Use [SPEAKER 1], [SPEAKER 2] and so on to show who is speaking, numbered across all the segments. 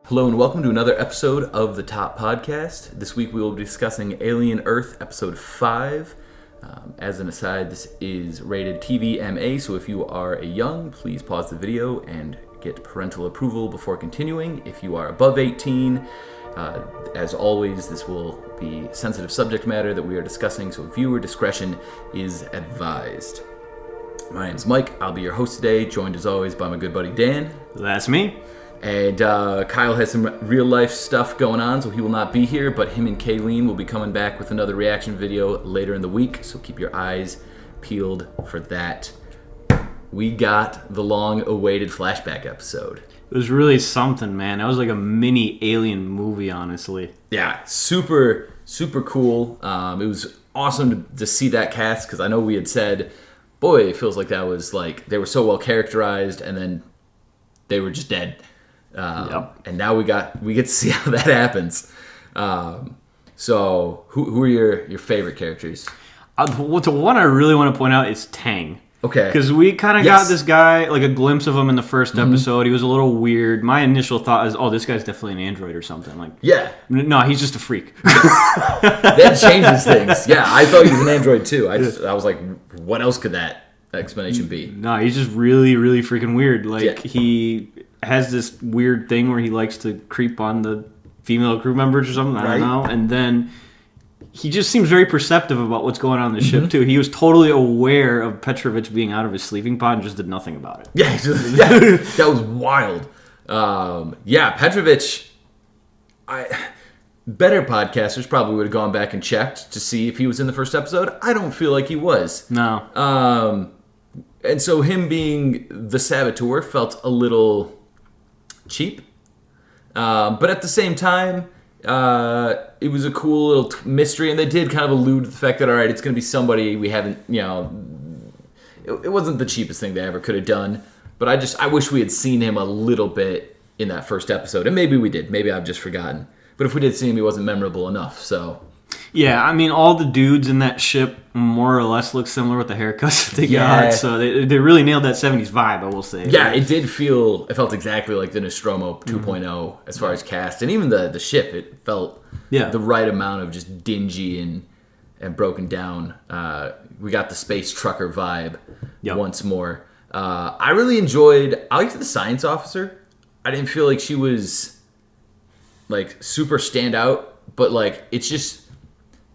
[SPEAKER 1] Hello and welcome to another episode of the Top Podcast. This week we will be discussing Alien Earth Episode 5. As an aside, this is rated TVMA, so if you are young, please pause the video and get parental approval before continuing. If you are above 18, as always, this will be sensitive subject matter that we are discussing, so viewer discretion is advised. My name's Mike. I'll be your host today, joined as always by my good buddy Dan.
[SPEAKER 2] That's me.
[SPEAKER 1] And Kyle has some real life stuff going on, so he will not be here, but him and Kayleen will be coming back with another reaction video later in the week, so keep your eyes peeled for that. We got the long-awaited flashback episode.
[SPEAKER 2] It was really something, man. That was like a mini Alien movie, honestly.
[SPEAKER 1] Yeah, super cool. It was awesome to see that cast, because I know we had said, boy, it feels like that was like, they were so well characterized, and then they were just dead. And now we get to see how that happens. So who are your favorite characters?
[SPEAKER 2] The one I really want to point out is Tang.
[SPEAKER 1] Okay.
[SPEAKER 2] Because we kind of got this guy, like a glimpse of him in the first episode. He was a little weird. My initial thought is, oh, this guy's definitely an android or something. Like,
[SPEAKER 1] yeah.
[SPEAKER 2] No, he's just a freak.
[SPEAKER 1] That changes things. Yeah, I thought he was an android too. I was like, what else could that explanation be?
[SPEAKER 2] No, he's just really, really freaking weird. Like,
[SPEAKER 1] Yeah.
[SPEAKER 2] he has this weird thing where he likes to creep on the female crew members or something. I don't know. And then he just seems very perceptive about what's going on in the ship, too. He was totally aware of Petrovich being out of his sleeping pod and just did nothing about it.
[SPEAKER 1] Yeah, that was wild. Petrovich, better podcasters probably would have gone back and checked to see if he was in the first episode. I don't feel like he was.
[SPEAKER 2] No.
[SPEAKER 1] And so him being the saboteur felt a little cheap. But at the same time, it was a cool little mystery, and they did kind of allude to the fact that, all right, it's going to be somebody we haven't, it wasn't the cheapest thing they ever could have done, but I wish we had seen him a little bit in that first episode, and maybe we did. Maybe I've just forgotten. But if we did see him, he wasn't memorable enough, so...
[SPEAKER 2] Yeah, I mean, all the dudes in that ship more or less look similar with the haircuts that they got, so they really nailed that 70s vibe, I will say.
[SPEAKER 1] Yeah, it felt exactly like the Nostromo 2.0 as far as cast, and even the ship, it felt the right amount of just dingy and broken down. We got the space trucker vibe once more. I liked the science officer. I didn't feel like she was like super standout, but like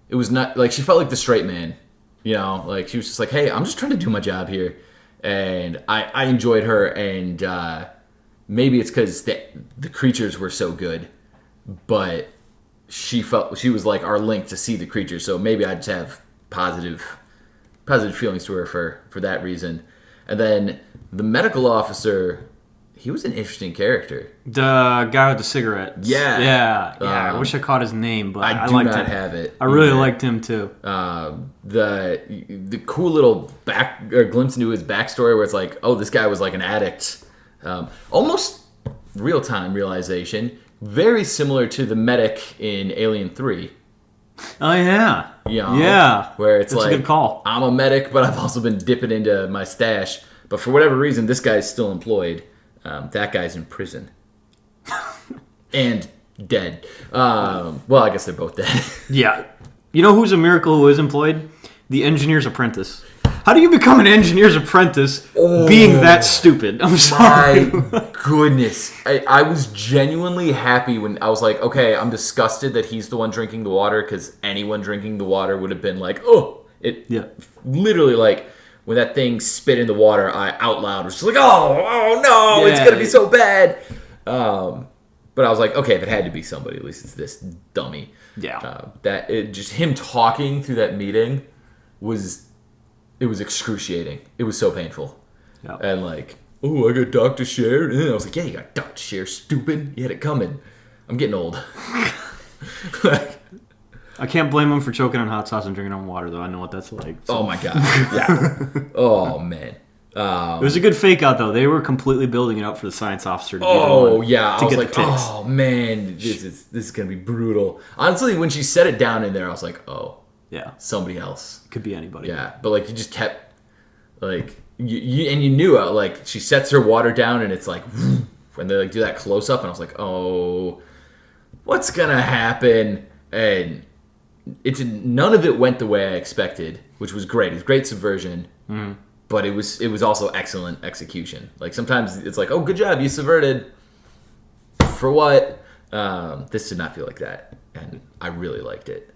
[SPEAKER 1] it was not like she felt like the straight man, like she was just like, hey, I'm just trying to do my job here. And I enjoyed her, and maybe it's because the creatures were so good, but she was like our link to see the creatures, so maybe I just have positive feelings to her for that reason. And then the medical officer, he was an interesting character.
[SPEAKER 2] The guy with the cigarettes.
[SPEAKER 1] Yeah.
[SPEAKER 2] I wish I caught his name, but
[SPEAKER 1] I
[SPEAKER 2] liked
[SPEAKER 1] not
[SPEAKER 2] him.
[SPEAKER 1] have it.
[SPEAKER 2] I really liked him too.
[SPEAKER 1] The cool little glimpse into his backstory where it's like, oh, this guy was like an addict. Almost real-time realization. Very similar to the medic in Alien 3.
[SPEAKER 2] Oh, yeah.
[SPEAKER 1] Yeah. Where it's
[SPEAKER 2] That's
[SPEAKER 1] like,
[SPEAKER 2] a good call.
[SPEAKER 1] I'm a medic, but I've also been dipping into my stash. But for whatever reason, this guy's still employed. That guy's in prison. And dead. Well, I guess they're both dead.
[SPEAKER 2] Yeah. You know who's a miracle who is employed? The engineer's apprentice. How do you become an engineer's apprentice being that stupid? I'm sorry.
[SPEAKER 1] My goodness. I was genuinely happy when I was like, okay, I'm disgusted that he's the one drinking the water, because anyone drinking the water would have been like, oh. Literally, like, when that thing spit in the water, I out loud was just like, oh no, it's going to be so bad. But I was like, okay, if it had to be somebody, at least it's this dummy.
[SPEAKER 2] Yeah.
[SPEAKER 1] Just him talking through that meeting was excruciating. It was so painful.
[SPEAKER 2] Yep.
[SPEAKER 1] And like, oh, I got Dr. Cher. And I was like, yeah, you got Dr. Cher, stupid. You had it coming. I'm getting old.
[SPEAKER 2] I can't blame him for choking on hot sauce and drinking on water, though. I know what that's like. So.
[SPEAKER 1] Oh, my God. Yeah. Oh, man.
[SPEAKER 2] It was a good fake out, though. They were completely building it up for the science officer to be
[SPEAKER 1] I was like,
[SPEAKER 2] the tics.
[SPEAKER 1] oh, man, this is going to be brutal. Honestly, when she set it down in there, I was like, oh,
[SPEAKER 2] yeah,
[SPEAKER 1] somebody else.
[SPEAKER 2] Could be anybody.
[SPEAKER 1] Yeah, but, like, you just kept, like, you knew, like, she sets her water down, and it's like, when they like do that close up, and I was like, oh, what's gonna happen? And none of it went the way I expected, which was great. It was great subversion, but it was also excellent execution. Like sometimes it's like, oh, good job, you subverted. For what? This did not feel like that, and I really liked it.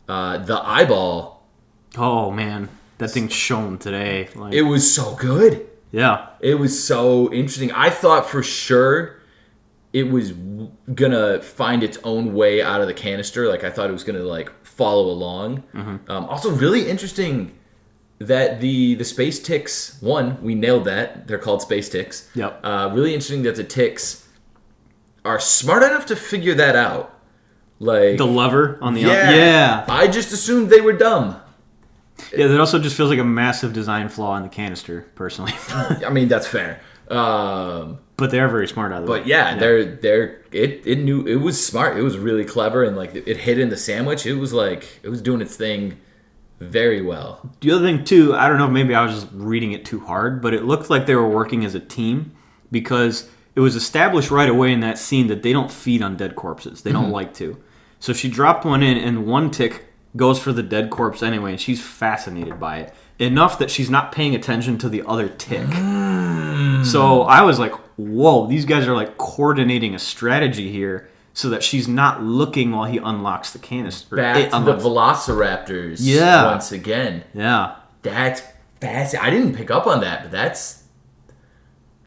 [SPEAKER 1] The eyeball.
[SPEAKER 2] Oh man, that thing shone today. Like,
[SPEAKER 1] it was so good.
[SPEAKER 2] Yeah,
[SPEAKER 1] it was so interesting. I thought for sure it was gonna find its own way out of the canister. Like I thought it was gonna like follow along. Also, really interesting that the space ticks. One, we nailed that. They're called space ticks.
[SPEAKER 2] Yep.
[SPEAKER 1] Really interesting that the ticks are smart enough to figure that out. Like
[SPEAKER 2] the lever on the yeah.
[SPEAKER 1] I just assumed they were dumb.
[SPEAKER 2] Yeah, that also just feels like a massive design flaw in the canister, personally.
[SPEAKER 1] I mean, that's fair.
[SPEAKER 2] But they're very smart out of it.
[SPEAKER 1] But yeah, it knew it was smart. It was really clever, and like it hit in the sandwich. It was like it was doing its thing very well.
[SPEAKER 2] The other thing too, I don't know, maybe I was just reading it too hard, but it looked like they were working as a team because it was established right away in that scene that they don't feed on dead corpses. They don't like to. So she dropped one in, and one tick goes for the dead corpse anyway, and she's fascinated by it. Enough that she's not paying attention to the other tick. So I was like, whoa, these guys are like coordinating a strategy here so that she's not looking while he unlocks the canister.
[SPEAKER 1] Back to the velociraptors once again.
[SPEAKER 2] Yeah.
[SPEAKER 1] That's fascinating. I didn't pick up on that, but that's...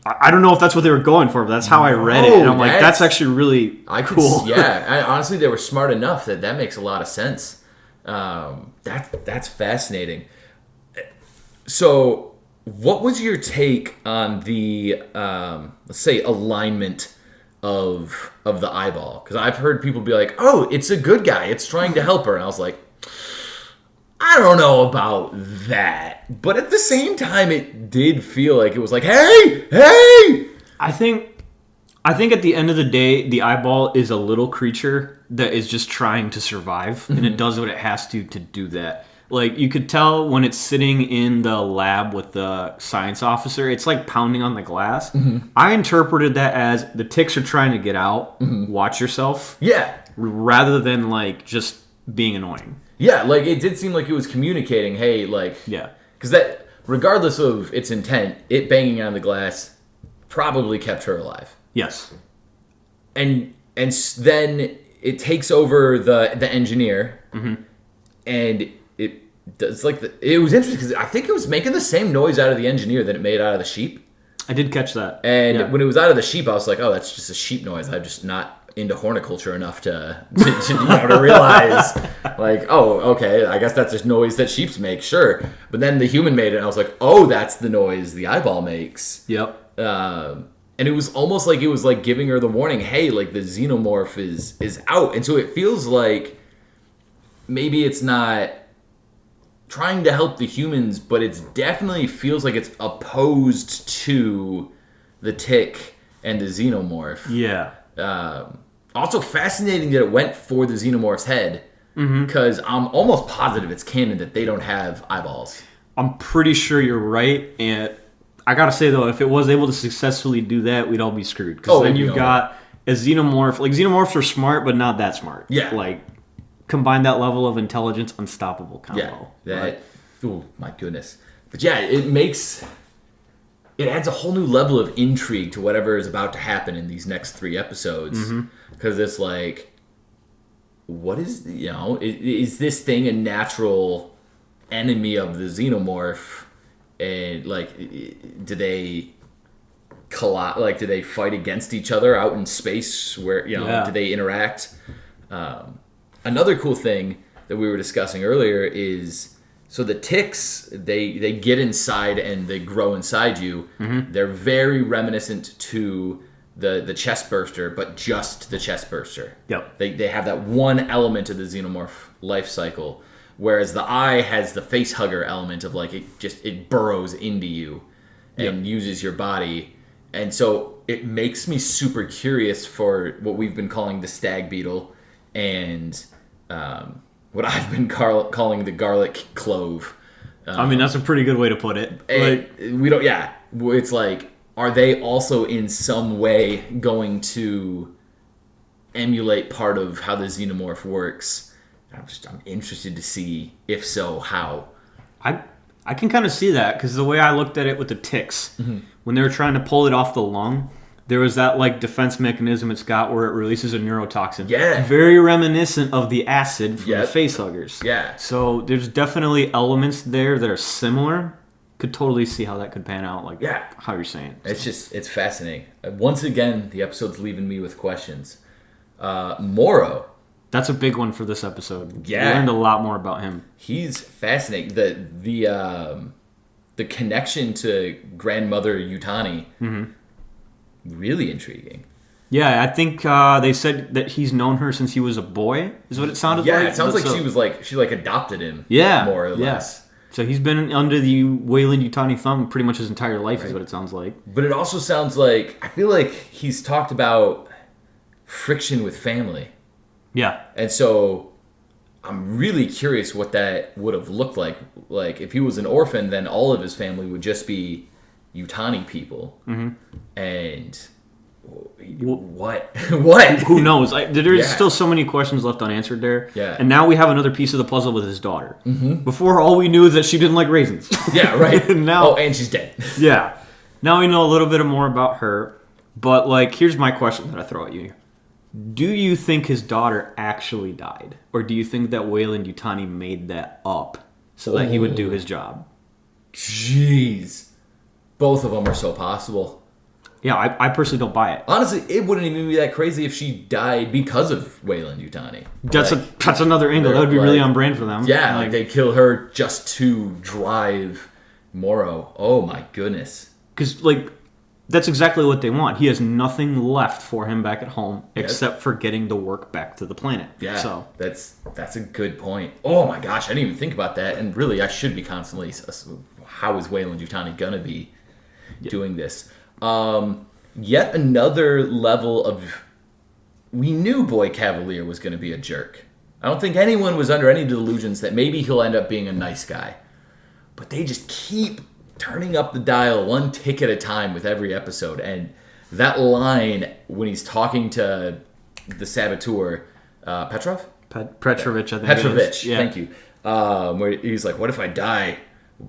[SPEAKER 2] I don't know if that's what they were going for, but that's how I read it. And I'm like, that's actually really cool.
[SPEAKER 1] Honestly, they were smart enough that makes a lot of sense. That's fascinating. So, what was your take on the, let's say, alignment of the eyeball? Because I've heard people be like, oh, it's a good guy. It's trying to help her. And I was like, I don't know about that. But at the same time, it did feel like it was like, hey!
[SPEAKER 2] I think at the end of the day, the eyeball is a little creature that is just trying to survive, and it does what it has to do that. Like, you could tell when it's sitting in the lab with the science officer, it's like pounding on the glass. I interpreted that as the ticks are trying to get out, watch yourself.
[SPEAKER 1] Yeah.
[SPEAKER 2] Rather than, like, just being annoying.
[SPEAKER 1] Yeah, like, it did seem like it was communicating, hey, like...
[SPEAKER 2] Yeah.
[SPEAKER 1] Because that, regardless of its intent, it banging on the glass probably kept her alive.
[SPEAKER 2] Yes.
[SPEAKER 1] And then it takes over the engineer, and it does like it was interesting because I think it was making the same noise out of the engineer that it made out of the sheep.
[SPEAKER 2] I did catch that.
[SPEAKER 1] And when it was out of the sheep, I was like, oh, that's just a sheep noise. I'm just not into horticulture enough to realize, like, oh, okay, I guess that's a noise that sheeps make, sure. But then the human made it, and I was like, oh, that's the noise the eyeball makes.
[SPEAKER 2] Yep.
[SPEAKER 1] And it was almost like it was like giving her the warning, hey, like the xenomorph is out. And so it feels like maybe it's not trying to help the humans, but it definitely feels like it's opposed to the tick and the xenomorph.
[SPEAKER 2] Yeah.
[SPEAKER 1] Also fascinating that it went for the xenomorph's head, because I'm almost positive it's canon that they don't have eyeballs.
[SPEAKER 2] I'm pretty sure you're right, and I gotta say though, if it was able to successfully do that, we'd all be screwed. Because then you've got a xenomorph. Like, xenomorphs are smart, but not that smart.
[SPEAKER 1] Yeah.
[SPEAKER 2] Like, combine that level of intelligence, unstoppable combo.
[SPEAKER 1] Yeah. Oh my goodness. But yeah, it adds a whole new level of intrigue to whatever is about to happen in these next 3 episodes. Because it's like, what is, is this thing a natural enemy of the xenomorph? And like, do they collide? Like, do they fight against each other out in space? Where do they interact? Another cool thing that we were discussing earlier is, so the ticks, they get inside and they grow inside you. They're very reminiscent to the chest burster, but just the chest burster.
[SPEAKER 2] Yep.
[SPEAKER 1] They have that one element of the xenomorph life cycle. Whereas the eye has the face hugger element of like it burrows into you and uses your body. And so it makes me super curious for what we've been calling the stag beetle and what I've been calling the garlic clove.
[SPEAKER 2] I mean, that's a pretty good way to put it.
[SPEAKER 1] We don't, it's like are they also in some way going to emulate part of how the xenomorph works? I'm interested to see, if so, how.
[SPEAKER 2] I can kind of see that, because the way I looked at it with the ticks, when they were trying to pull it off the lung, there was that like defense mechanism it's got where it releases a neurotoxin.
[SPEAKER 1] Yeah.
[SPEAKER 2] Very reminiscent of the acid from the facehuggers.
[SPEAKER 1] Yeah.
[SPEAKER 2] So there's definitely elements there that are similar. Could totally see how that could pan out, like how you're saying.
[SPEAKER 1] So. It's fascinating. Once again, the episode's leaving me with questions. Morrow.
[SPEAKER 2] That's a big one for this episode.
[SPEAKER 1] Yeah.
[SPEAKER 2] We learned a lot more about him.
[SPEAKER 1] He's fascinating. The connection to grandmother Yutani, really intriguing.
[SPEAKER 2] Yeah, I think they said that he's known her since he was a boy, is what it sounded like.
[SPEAKER 1] Yeah, it sounds like she adopted him, more or less.
[SPEAKER 2] So he's been under the Weyland Yutani thumb pretty much his entire life, is what it sounds like.
[SPEAKER 1] But it also sounds like, I feel like he's talked about friction with family.
[SPEAKER 2] Yeah.
[SPEAKER 1] And so I'm really curious what that would have looked like. Like, if he was an orphan, then all of his family would just be Yutani people. And what? What?
[SPEAKER 2] Who knows? There's still so many questions left unanswered there.
[SPEAKER 1] Yeah.
[SPEAKER 2] And now we have another piece of the puzzle with his daughter. Before, all we knew is that she didn't like raisins.
[SPEAKER 1] Yeah, right.
[SPEAKER 2] Now,
[SPEAKER 1] and she's dead.
[SPEAKER 2] Yeah. Now we know a little bit more about her. But, like, here's my question that I throw at you. Do you think his daughter actually died? Or do you think that Weyland Yutani made that up so that he would do his job?
[SPEAKER 1] Jeez. Both of them are so possible.
[SPEAKER 2] Yeah, I personally don't buy it.
[SPEAKER 1] Honestly, it wouldn't even be that crazy if she died because of Weyland Yutani.
[SPEAKER 2] That's another angle. That would be really on brand for them.
[SPEAKER 1] Yeah, like they kill her just to drive Morrow. Oh my goodness.
[SPEAKER 2] Because, like, that's exactly what they want. He has nothing left for him back at home except for getting the work back to the planet.
[SPEAKER 1] Yeah,
[SPEAKER 2] so
[SPEAKER 1] that's a good point. Oh my gosh, I didn't even think about that. And really, I should be constantly, how is Weyland Yutani going to be doing this? Yet another level of... We knew Boy Cavalier was going to be a jerk. I don't think anyone was under any delusions that maybe he'll end up being a nice guy. But they just keep turning up the dial one tick at a time with every episode. And that line when he's talking to the saboteur, Petrovich, I think Petrovich,
[SPEAKER 2] yeah.
[SPEAKER 1] Thank you. Where he's like, what if I die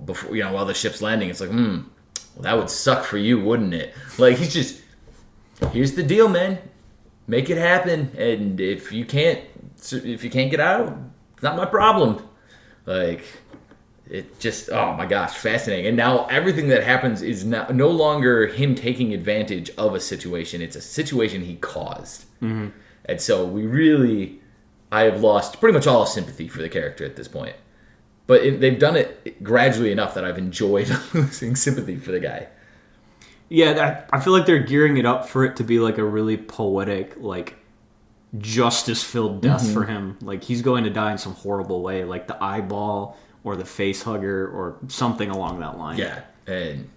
[SPEAKER 1] before, while the ship's landing? It's like, well, that would suck for you, wouldn't it? Like, he's just, here's the deal, man. Make it happen. And if you can't get out, it's not my problem. Like, it just, oh my gosh, fascinating. And now everything that happens is no longer him taking advantage of a situation. It's a situation he caused. And so I have lost pretty much all sympathy for the character at this point. But they've done it gradually enough that I've enjoyed losing sympathy for the guy.
[SPEAKER 2] Yeah, I feel like they're gearing it up for it to be like a really poetic, like, justice-filled death for him. Like, he's going to die in some horrible way, like the eyeball or the face hugger or something along that line.
[SPEAKER 1] Yeah, and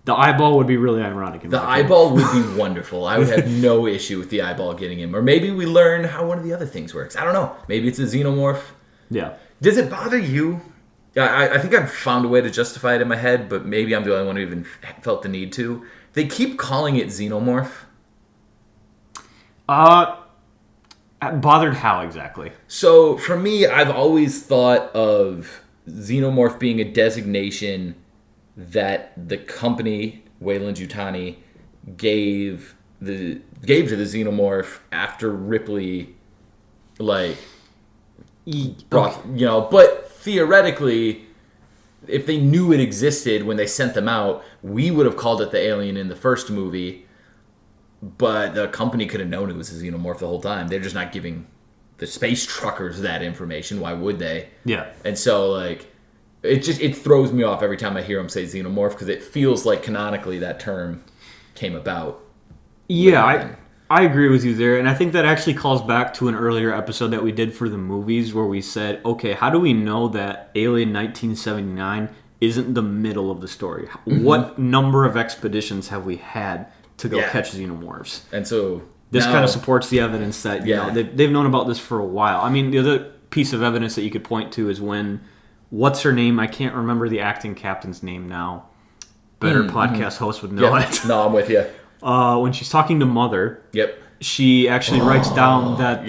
[SPEAKER 2] the eyeball would be really ironic.
[SPEAKER 1] The eyeball would be wonderful. I would have no issue with the eyeball getting him. Or maybe we learn how one of the other things works. I don't know. Maybe it's a xenomorph.
[SPEAKER 2] Yeah.
[SPEAKER 1] Does it bother you? I think I've found a way to justify it in my head, but maybe I'm the only one who even felt the need to. They keep calling it xenomorph.
[SPEAKER 2] Bothered how exactly?
[SPEAKER 1] So for me, I've always thought of xenomorph being a designation that the company Weyland Yutani gave to the xenomorph after Ripley, like, but theoretically, if they knew it existed when they sent them out, we would have called it the alien in the first movie, but the company could have known it was a xenomorph the whole time. They're just not giving the space truckers that information. Why would they?
[SPEAKER 2] Yeah. And
[SPEAKER 1] so, like, it throws me off every time I hear them say xenomorph, because it feels like canonically that term came about.
[SPEAKER 2] Yeah, I agree with you there, and I think that actually calls back to an earlier episode that we did for the movies where we said, okay, how do we know that Alien 1979 isn't the middle of the story? What number of expeditions have we had to go catch xenomorphs?
[SPEAKER 1] And so
[SPEAKER 2] this kind of supports the evidence that they've known about this for a while. I mean, the other piece of evidence that you could point to is when, what's her name? I can't remember the acting captain's name now. better podcast host would know it.
[SPEAKER 1] No, I'm with you.
[SPEAKER 2] When she's talking to Mother, she actually writes down that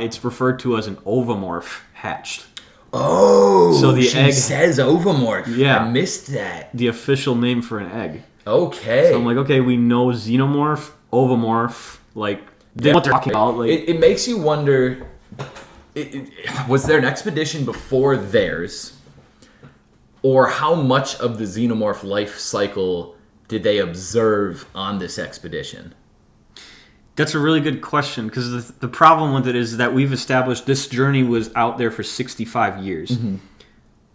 [SPEAKER 2] it's referred to as an ovomorph hatched.
[SPEAKER 1] Oh,
[SPEAKER 2] so the egg
[SPEAKER 1] says ovomorph.
[SPEAKER 2] Yeah,
[SPEAKER 1] I missed that.
[SPEAKER 2] The official name for an egg.
[SPEAKER 1] Okay.
[SPEAKER 2] So I'm like, okay, we know xenomorph, ovomorph, like what they're talking about. Like,
[SPEAKER 1] it makes you wonder. Was there an expedition before theirs, or how much of the xenomorph life cycle did they observe on this expedition?
[SPEAKER 2] That's a really good question, because the problem with it is that we've established this journey was out there for 65 years. Mm-hmm.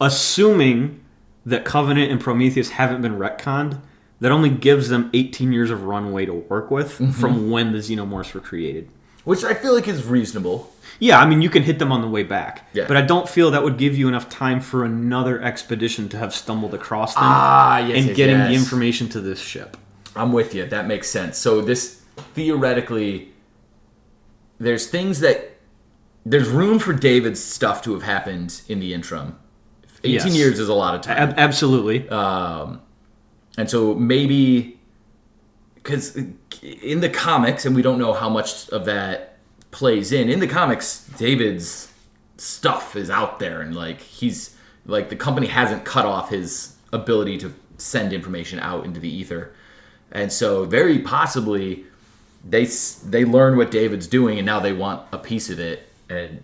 [SPEAKER 2] Assuming that Covenant and Prometheus haven't been retconned, that only gives them 18 years of runway to work with from when the xenomorphs were created.
[SPEAKER 1] Which I feel like is reasonable.
[SPEAKER 2] Yeah, I mean, you can hit them on the way back.
[SPEAKER 1] Yeah.
[SPEAKER 2] But I don't feel that would give you enough time for another expedition to have stumbled across them getting the information to this ship.
[SPEAKER 1] I'm with you. That makes sense. So this, theoretically, there's room for David's stuff to have happened in the interim. 18 years is a lot of time.
[SPEAKER 2] Absolutely.
[SPEAKER 1] And so maybe, because in the comics, and we don't know how much of that plays in the comics, David's stuff is out there, and he's the company hasn't cut off his ability to send information out into the ether. And so very possibly they learn what David's doing, and now they want a piece of it. And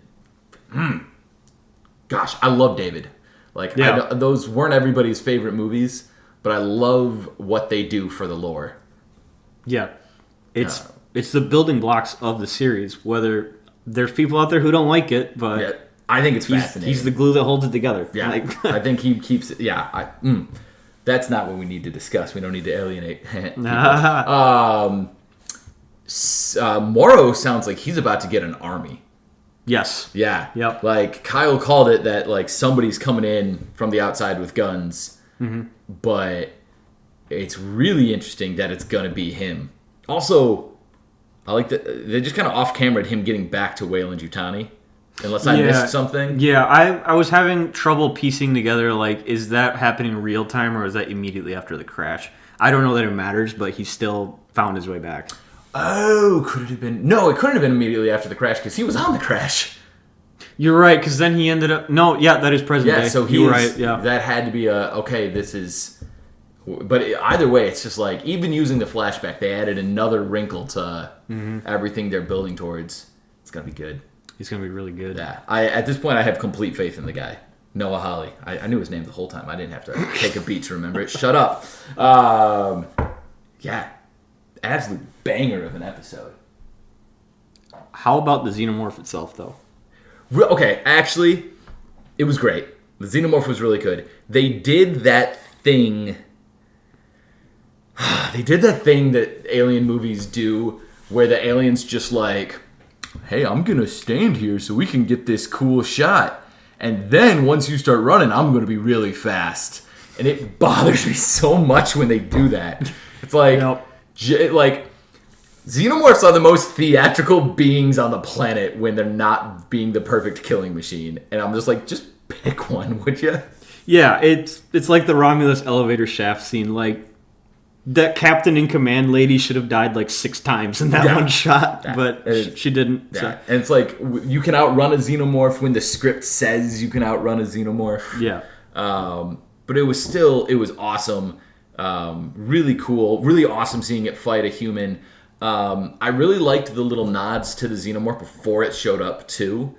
[SPEAKER 1] gosh, I love David. Those weren't everybody's favorite movies, but I love what they do for the lore.
[SPEAKER 2] Yeah. It's the building blocks of the series, whether there's people out there who don't like it, but
[SPEAKER 1] I think it's fascinating.
[SPEAKER 2] He's the glue that holds it together.
[SPEAKER 1] Yeah, I think he keeps it. Yeah, that's not what we need to discuss. We don't need to alienate people. Morrow sounds like he's about to get an army.
[SPEAKER 2] Yes.
[SPEAKER 1] Yeah.
[SPEAKER 2] Yep.
[SPEAKER 1] Like Kyle called it that somebody's coming in from the outside with guns, but it's really interesting that it's gonna be him. Also, I like that they just kind of off-cameraed him getting back to Weyland-Yutani. Unless I missed something.
[SPEAKER 2] Yeah, I was having trouble piecing together, is that happening real time or is that immediately after the crash? I don't know that it matters, but he still found his way back.
[SPEAKER 1] Oh, could it have been? No, it couldn't have been immediately after the crash because he was on the crash.
[SPEAKER 2] You're right, because then he ended up... No, that is present day.
[SPEAKER 1] Yeah, so
[SPEAKER 2] you were right, yeah.
[SPEAKER 1] That had to be this is... But either way, it's just even using the flashback, they added another wrinkle to everything they're building towards. It's going to be good.
[SPEAKER 2] He's going to be really good.
[SPEAKER 1] Yeah. At this point, I have complete faith in the guy. Noah Hawley. I knew his name the whole time. I didn't have to take a beat to remember it. Shut up. Yeah. Absolute banger of an episode.
[SPEAKER 2] How about the xenomorph itself, though?
[SPEAKER 1] Okay, actually, it was great. The xenomorph was really good. They did that thing... They did that thing that alien movies do where the alien's just hey, I'm going to stand here so we can get this cool shot. And then once you start running, I'm going to be really fast. And it bothers me so much when they do that. It's xenomorphs are the most theatrical beings on the planet when they're not being the perfect killing machine. And I'm just just pick one, would you?
[SPEAKER 2] Yeah, it's like the Romulus elevator shaft scene. That captain in command lady should have died 6 times in that one shot, but she didn't.
[SPEAKER 1] Yeah.
[SPEAKER 2] So.
[SPEAKER 1] And it's you can outrun a xenomorph when the script says you can outrun a xenomorph.
[SPEAKER 2] Yeah.
[SPEAKER 1] But it was awesome. Really cool. Really awesome seeing it fight a human. I really liked the little nods to the xenomorph before it showed up too.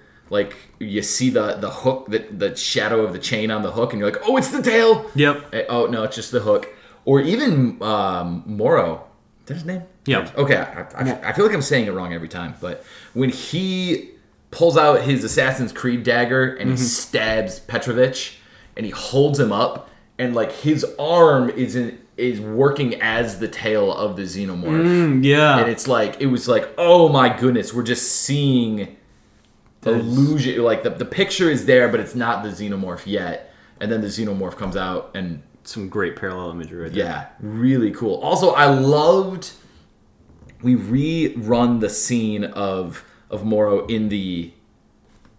[SPEAKER 1] You see the hook, the shadow of the chain on the hook, and you're oh, it's the tail.
[SPEAKER 2] Yep.
[SPEAKER 1] Oh no, it's just the hook. Or even Morrow. Is that his name?
[SPEAKER 2] Yeah.
[SPEAKER 1] Okay, I feel like I'm saying it wrong every time. But when he pulls out his Assassin's Creed dagger and he stabs Petrovich and he holds him up and his arm is working as the tail of the xenomorph.
[SPEAKER 2] Yeah.
[SPEAKER 1] And it's it was oh my goodness, we're just seeing illusion. The picture is there, but it's not the xenomorph yet. And then the xenomorph comes out and...
[SPEAKER 2] Some great parallel imagery right there.
[SPEAKER 1] Yeah, really cool. Also, I loved... We rerun the scene of Morrow in the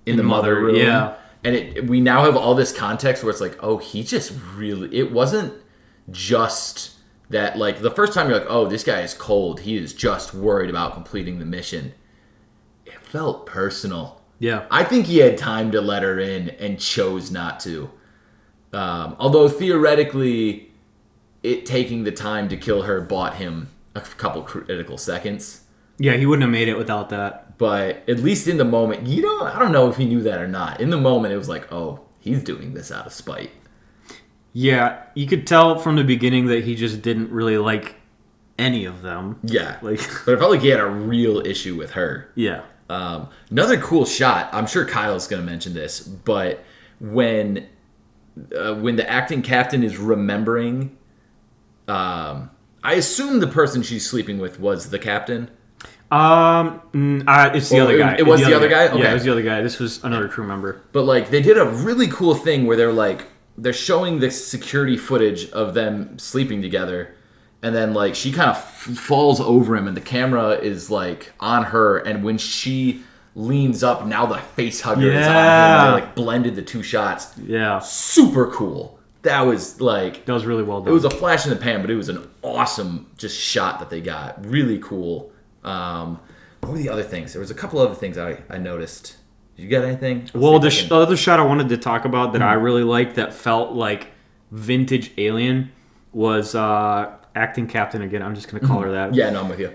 [SPEAKER 1] mother room.
[SPEAKER 2] Yeah.
[SPEAKER 1] And we now have all this context where it's oh, he just really... It wasn't just that, like, the first time you're like, oh, this guy is cold. He is just worried about completing the mission. It felt personal.
[SPEAKER 2] Yeah.
[SPEAKER 1] I think he had time to let her in and chose not to. Although theoretically, it taking the time to kill her bought him a couple critical seconds.
[SPEAKER 2] Yeah, he wouldn't have made it without that.
[SPEAKER 1] But at least in the moment, I don't know if he knew that or not. In the moment, it was like, oh, he's doing this out of spite.
[SPEAKER 2] Yeah, you could tell from the beginning that he just didn't really like any of them.
[SPEAKER 1] Yeah, but it felt like he had a real issue with her.
[SPEAKER 2] Yeah.
[SPEAKER 1] Another cool shot, I'm sure Kyle's going to mention this, but when the acting captain is remembering, I assume the person she's sleeping with was the captain.
[SPEAKER 2] It's the other guy.
[SPEAKER 1] It was the other guy? Okay.
[SPEAKER 2] Yeah, it was the other guy. This was another crew member.
[SPEAKER 1] But, like, they did a really cool thing where they're showing the security footage of them sleeping together, and then, like, she kind of falls over him, and the camera is, like, on her, and when she leans up, now the face hugger is on him, and they, like, blended the two shots.
[SPEAKER 2] Yeah.
[SPEAKER 1] Super cool. That was, like...
[SPEAKER 2] That was really well done.
[SPEAKER 1] It was a flash in the pan, but it was an awesome just shot that they got. Really cool. What were the other things? There was a couple other things I noticed. Did you get anything?
[SPEAKER 2] Well, the other shot I wanted to talk about that I really liked that felt like vintage Alien was acting captain again. I'm just going to call her that.
[SPEAKER 1] Yeah, no, I'm with you.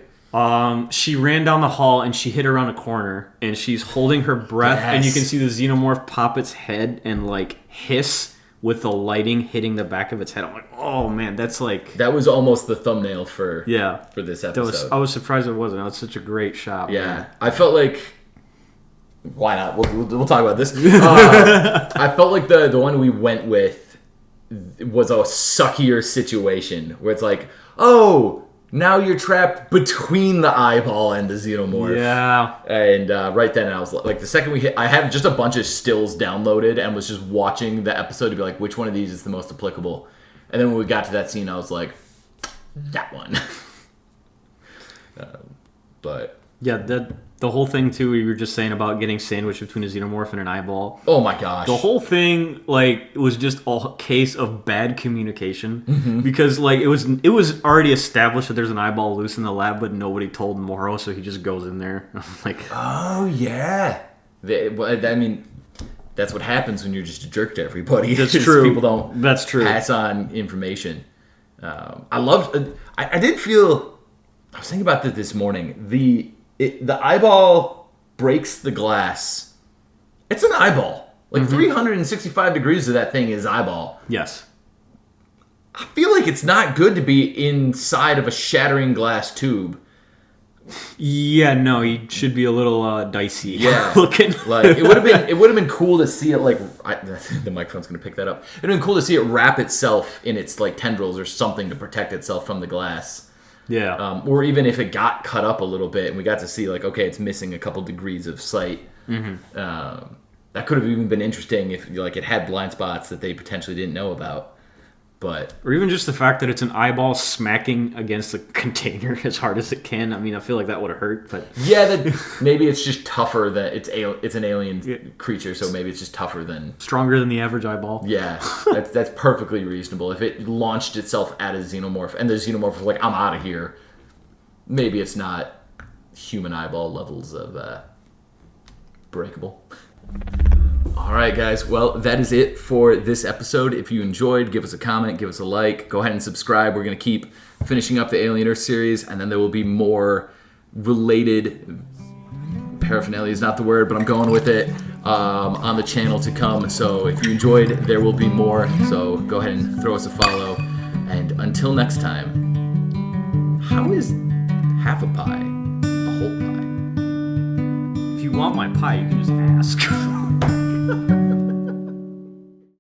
[SPEAKER 2] She ran down the hall and she hit around a corner and she's holding her breath and you can see the xenomorph pop its head and like hiss with the lighting hitting the back of its head. I'm like, oh man, that's like...
[SPEAKER 1] That was almost the thumbnail for this episode.
[SPEAKER 2] I was surprised it wasn't. That was such a great shot.
[SPEAKER 1] Yeah. Man. I felt like... Why not? We'll talk about this. I felt like the one we went with was a suckier situation where it's like, oh, now you're trapped between the eyeball and the xenomorph.
[SPEAKER 2] Yeah.
[SPEAKER 1] And right then I was like, the second we hit, I had just a bunch of stills downloaded and was just watching the episode to be like, which one of these is the most applicable? And then when we got to that scene, I was like, that one. But
[SPEAKER 2] yeah, the whole thing too, you were just saying about getting sandwiched between a xenomorph and an eyeball.
[SPEAKER 1] Oh my gosh.
[SPEAKER 2] The whole thing, like, was just a case of bad communication because, like, it was already established that there's an eyeball loose in the lab, but nobody told Morrow, so he just goes in there. Like,
[SPEAKER 1] oh yeah. I mean, that's what happens when you're just a jerk to everybody.
[SPEAKER 2] That's true.
[SPEAKER 1] People don't.
[SPEAKER 2] That's true.
[SPEAKER 1] Pass on information. I did feel. I was thinking about this morning. The eyeball breaks the glass. It's an eyeball. Like 365 degrees of that thing is eyeball.
[SPEAKER 2] Yes.
[SPEAKER 1] I feel like it's not good to be inside of a shattering glass tube.
[SPEAKER 2] Yeah, no, he should be a little dicey.
[SPEAKER 1] Yeah,
[SPEAKER 2] looking.
[SPEAKER 1] Like it would have been cool to see it. Like the microphone's gonna pick that up. It'd been cool to see it wrap itself in its like tendrils or something to protect itself from the glass.
[SPEAKER 2] Yeah.
[SPEAKER 1] Or even if it got cut up a little bit and we got to see, like, okay, it's missing a couple degrees of sight. That could have even been interesting if, like, it had blind spots that they potentially didn't know about. But
[SPEAKER 2] or even just the fact that it's an eyeball smacking against the container as hard as it can. I mean, I feel like that would have hurt. But
[SPEAKER 1] yeah, maybe it's just tougher than it's an alien creature, so maybe it's just tougher than
[SPEAKER 2] stronger than the average eyeball.
[SPEAKER 1] Yeah, that's perfectly reasonable. If it launched itself at a xenomorph and the xenomorph was like, "I'm out of here," maybe it's not human eyeball levels of breakable. All right, guys. Well, that is it for this episode. If you enjoyed, give us a comment, give us a like. Go ahead and subscribe. We're going to keep finishing up the Alien Earth series, and then there will be more related paraphernalia is not the word, but I'm going with it on the channel to come. So if you enjoyed, there will be more. So go ahead and throw us a follow. And until next time, how is half a pie a whole pie?
[SPEAKER 2] If you want my pie, you can just ask.